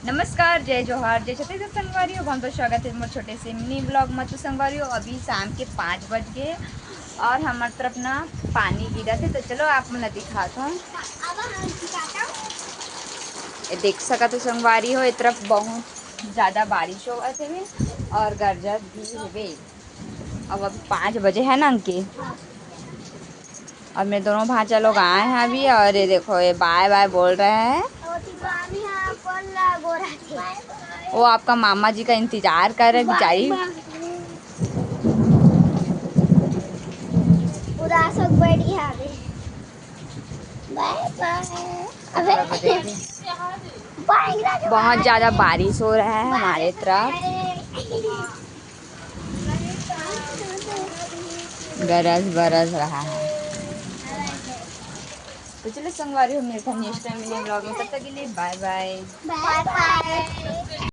नमस्कार, जय जोहार, जय छत्तीसगढ़ संगवारियों। बहुत बहुत स्वागत है मोर छोटे से मिनी ब्लॉग में। तो संगवारियों अभी शाम के 5 बज गए और हमारे तरफ ना पानी गिरा थे। तो चलो आप मैं दिखाता हूँ। ये देख सका तो संगवारी हो, इस तरफ बहुत ज़्यादा बारिश हो थे और गरजत भी हुए। अब अभी 5 बजे है ना अंके, और मेरे दोनों भांजा लोग आए हैं अभी। और ये देखो, ये बाय बाय बोल रहे हैं। वो आपका मामा जी का इंतजार कर रहे बेचारी। बहुत ज़्यादा बारिश हो रहा है हमारे तरफ, गरज बरस रहा है। तो चलो संगवारी हो, मिलता है नेक्स्ट टाइम मिनी ब्लॉग में। तब तक के लिए बाय बाय।